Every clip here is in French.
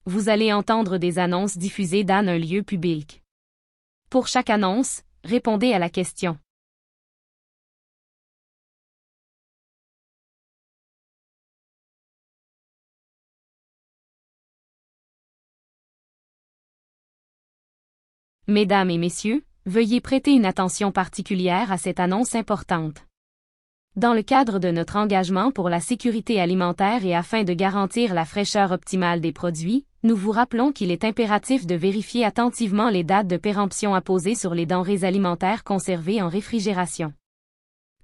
vous allez entendre des annonces diffusées dans un lieu public. Pour chaque annonce, répondez à la question. Mesdames et messieurs, veuillez prêter une attention particulière à cette annonce importante. Dans le cadre de notre engagement pour la sécurité alimentaire et afin de garantir la fraîcheur optimale des produits, nous vous rappelons qu'il est impératif de vérifier attentivement les dates de péremption apposées sur les denrées alimentaires conservées en réfrigération.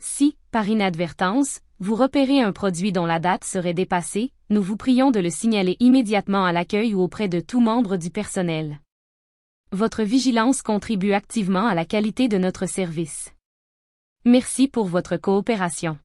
Si, par inadvertance, vous repérez un produit dont la date serait dépassée, nous vous prions de le signaler immédiatement à l'accueil ou auprès de tout membre du personnel. Votre vigilance contribue activement à la qualité de notre service. Merci pour votre coopération.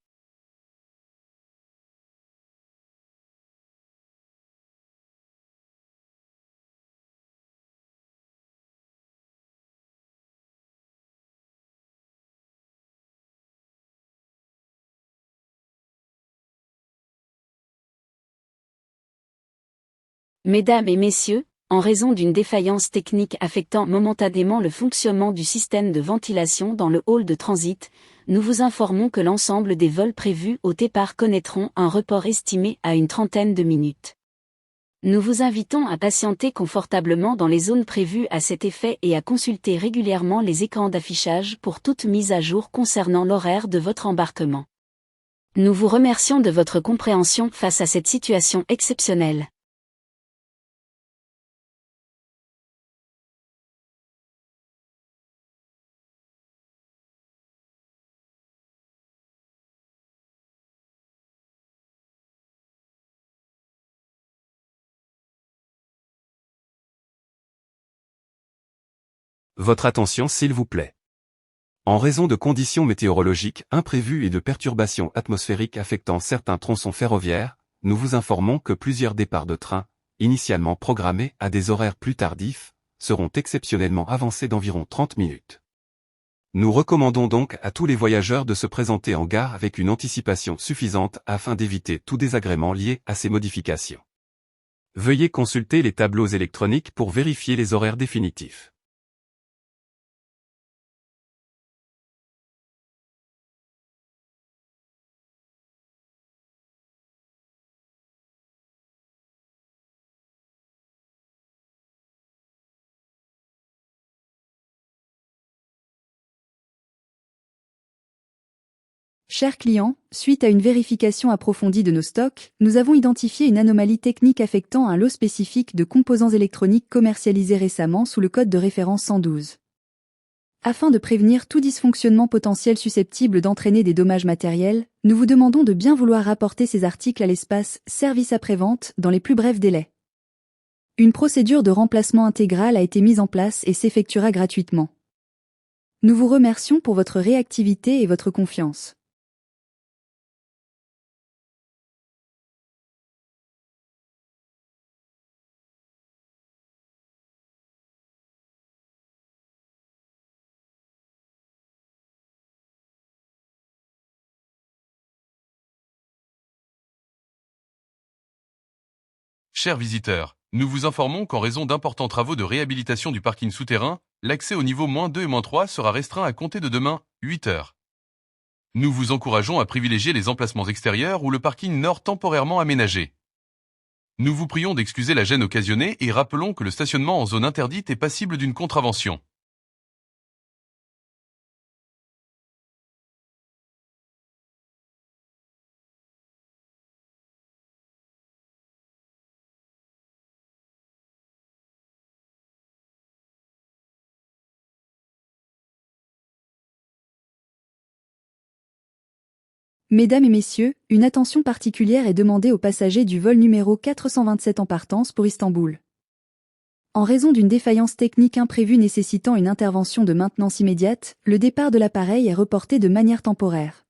Mesdames et messieurs, en raison d'une défaillance technique affectant momentanément le fonctionnement du système de ventilation dans le hall de transit, nous vous informons que l'ensemble des vols prévus au départ connaîtront un report estimé à une trentaine de minutes. Nous vous invitons à patienter confortablement dans les zones prévues à cet effet et à consulter régulièrement les écrans d'affichage pour toute mise à jour concernant l'horaire de votre embarquement. Nous vous remercions de votre compréhension face à cette situation exceptionnelle. Votre attention s'il vous plaît. En raison de conditions météorologiques imprévues et de perturbations atmosphériques affectant certains tronçons ferroviaires, nous vous informons que plusieurs départs de train, initialement programmés à des horaires plus tardifs, seront exceptionnellement avancés d'environ 30 minutes. Nous recommandons donc à tous les voyageurs de se présenter en gare avec une anticipation suffisante afin d'éviter tout désagrément lié à ces modifications. Veuillez consulter les tableaux électroniques pour vérifier les horaires définitifs. Chers clients, suite à une vérification approfondie de nos stocks, nous avons identifié une anomalie technique affectant un lot spécifique de composants électroniques commercialisés récemment sous le code de référence 112. Afin de prévenir tout dysfonctionnement potentiel susceptible d'entraîner des dommages matériels, nous vous demandons de bien vouloir rapporter ces articles à l'espace « Service après-vente » dans les plus brefs délais. Une procédure de remplacement intégrale a été mise en place et s'effectuera gratuitement. Nous vous remercions pour votre réactivité et votre confiance. Chers visiteurs, nous vous informons qu'en raison d'importants travaux de réhabilitation du parking souterrain, l'accès au niveau -2 et -3 sera restreint à compter de demain, 8 heures. Nous vous encourageons à privilégier les emplacements extérieurs ou le parking nord temporairement aménagé. Nous vous prions d'excuser la gêne occasionnée et rappelons que le stationnement en zone interdite est passible d'une contravention. Mesdames et messieurs, une attention particulière est demandée aux passagers du vol numéro 427 en partance pour Istanbul. En raison d'une défaillance technique imprévue nécessitant une intervention de maintenance immédiate, le départ de l'appareil est reporté de manière temporaire.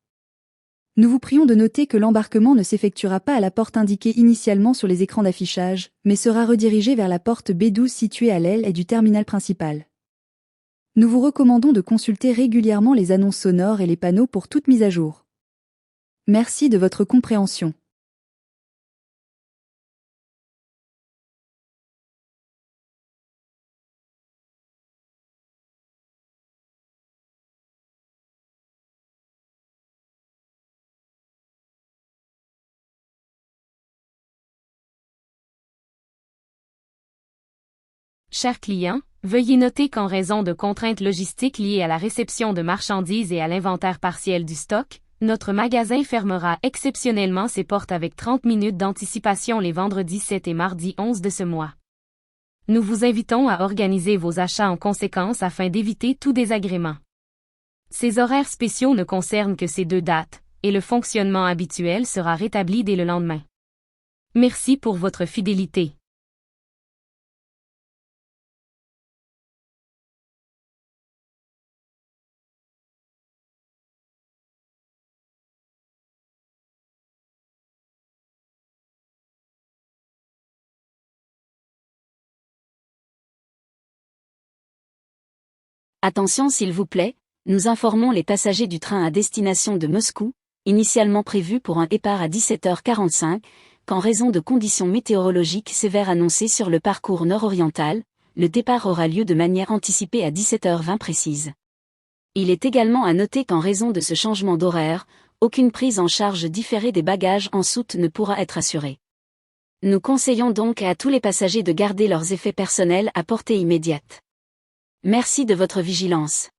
Nous vous prions de noter que l'embarquement ne s'effectuera pas à la porte indiquée initialement sur les écrans d'affichage, mais sera redirigé vers la porte B12 située à l'aile et du terminal principal. Nous vous recommandons de consulter régulièrement les annonces sonores et les panneaux pour toute mise à jour. Merci de votre compréhension. Chers clients, veuillez noter qu'en raison de contraintes logistiques liées à la réception de marchandises et à l'inventaire partiel du stock, notre magasin fermera exceptionnellement ses portes avec 30 minutes d'anticipation les vendredis 7 et mardi 11 de ce mois. Nous vous invitons à organiser vos achats en conséquence afin d'éviter tout désagrément. Ces horaires spéciaux ne concernent que ces 2 dates, et le fonctionnement habituel sera rétabli dès le lendemain. Merci pour votre fidélité. Attention s'il vous plaît, nous informons les passagers du train à destination de Moscou, initialement prévu pour un départ à 17h45, qu'en raison de conditions météorologiques sévères annoncées sur le parcours nord-oriental, le départ aura lieu de manière anticipée à 17h20 précise. Il est également à noter qu'en raison de ce changement d'horaire, aucune prise en charge différée des bagages en soute ne pourra être assurée. Nous conseillons donc à tous les passagers de garder leurs effets personnels à portée immédiate. Merci de votre vigilance.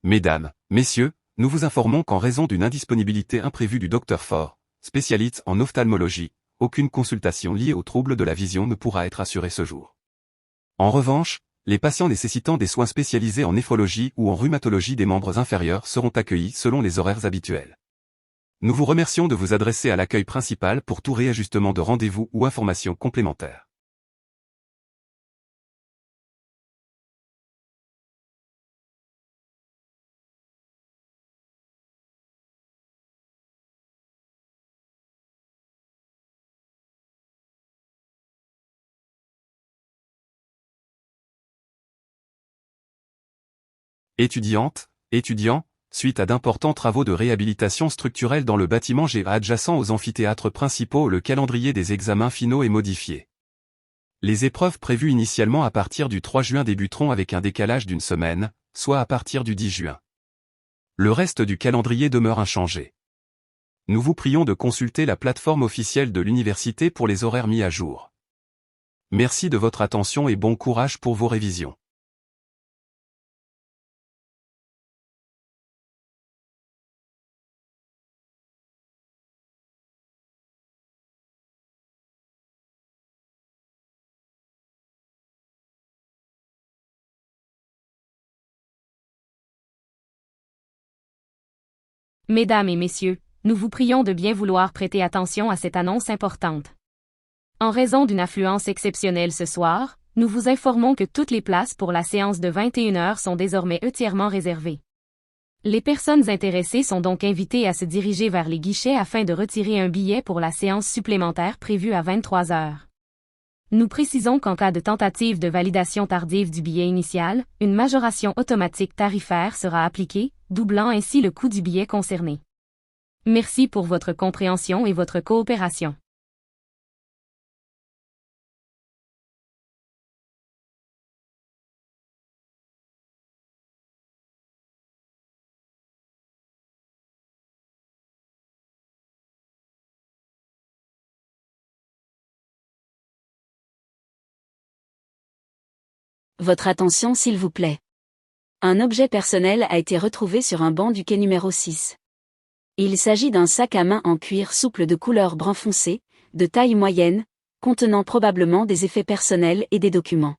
Mesdames, Messieurs, nous vous informons qu'en raison d'une indisponibilité imprévue du Dr Ford, spécialiste en ophtalmologie, aucune consultation liée aux troubles de la vision ne pourra être assurée ce jour. En revanche, les patients nécessitant des soins spécialisés en néphrologie ou en rhumatologie des membres inférieurs seront accueillis selon les horaires habituels. Nous vous remercions de vous adresser à l'accueil principal pour tout réajustement de rendez-vous ou informations complémentaires. Étudiantes, étudiants, suite à d'importants travaux de réhabilitation structurelle dans le bâtiment G adjacent aux amphithéâtres principaux, le calendrier des examens finaux est modifié. Les épreuves prévues initialement à partir du 3 juin débuteront avec un décalage d'une semaine, soit à partir du 10 juin. Le reste du calendrier demeure inchangé. Nous vous prions de consulter la plateforme officielle de l'université pour les horaires mis à jour. Merci de votre attention et bon courage pour vos révisions. Mesdames et messieurs, nous vous prions de bien vouloir prêter attention à cette annonce importante. En raison d'une affluence exceptionnelle ce soir, nous vous informons que toutes les places pour la séance de 21h sont désormais entièrement réservées. Les personnes intéressées sont donc invitées à se diriger vers les guichets afin de retirer un billet pour la séance supplémentaire prévue à 23h. Nous précisons qu'en cas de tentative de validation tardive du billet initial, une majoration automatique tarifaire sera appliquée, doublant ainsi le coût du billet concerné. Merci pour votre compréhension et votre coopération. Votre attention s'il vous plaît. Un objet personnel a été retrouvé sur un banc du quai numéro 6. Il s'agit d'un sac à main en cuir souple de couleur brun foncé, de taille moyenne, contenant probablement des effets personnels et des documents.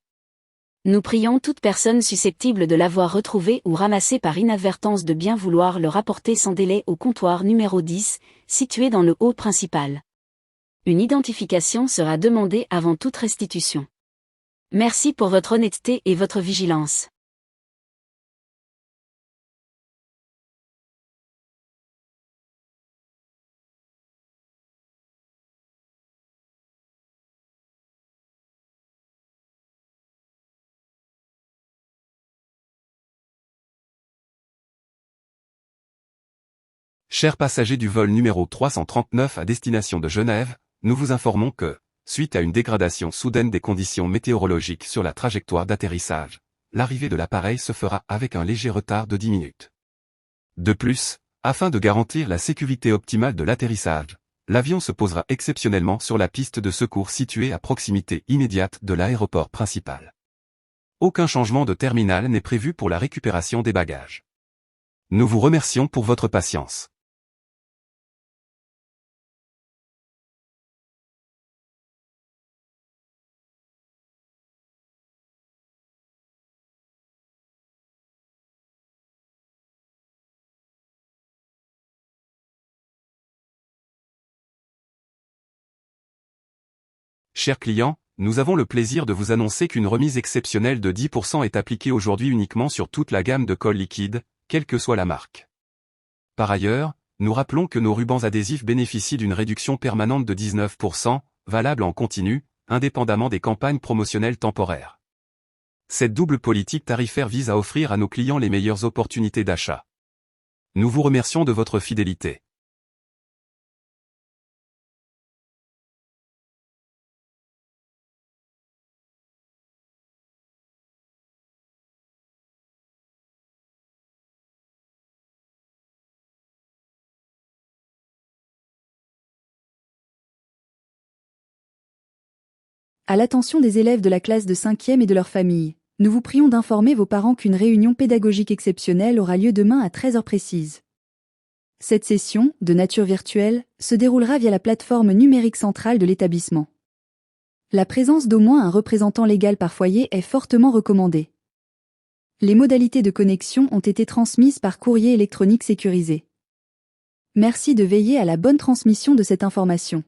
Nous prions toute personne susceptible de l'avoir retrouvé ou ramassé par inadvertance de bien vouloir le rapporter sans délai au comptoir numéro 10, situé dans le hall principal. Une identification sera demandée avant toute restitution. Merci pour votre honnêteté et votre vigilance. Chers passagers du vol numéro 339 à destination de Genève, nous vous informons que, suite à une dégradation soudaine des conditions météorologiques sur la trajectoire d'atterrissage, l'arrivée de l'appareil se fera avec un léger retard de 10 minutes. De plus, afin de garantir la sécurité optimale de l'atterrissage, l'avion se posera exceptionnellement sur la piste de secours située à proximité immédiate de l'aéroport principal. Aucun changement de terminal n'est prévu pour la récupération des bagages. Nous vous remercions pour votre patience. Chers clients, nous avons le plaisir de vous annoncer qu'une remise exceptionnelle de 10% est appliquée aujourd'hui uniquement sur toute la gamme de colle liquide, quelle que soit la marque. Par ailleurs, nous rappelons que nos rubans adhésifs bénéficient d'une réduction permanente de 19%, valable en continu, indépendamment des campagnes promotionnelles temporaires. Cette double politique tarifaire vise à offrir à nos clients les meilleures opportunités d'achat. Nous vous remercions de votre fidélité. À l'attention des élèves de la classe de 5e et de leurs familles, nous vous prions d'informer vos parents qu'une réunion pédagogique exceptionnelle aura lieu demain à 13h précise. Cette session, de nature virtuelle, se déroulera via la plateforme numérique centrale de l'établissement. La présence d'au moins un représentant légal par foyer est fortement recommandée. Les modalités de connexion ont été transmises par courrier électronique sécurisé. Merci de veiller à la bonne transmission de cette information.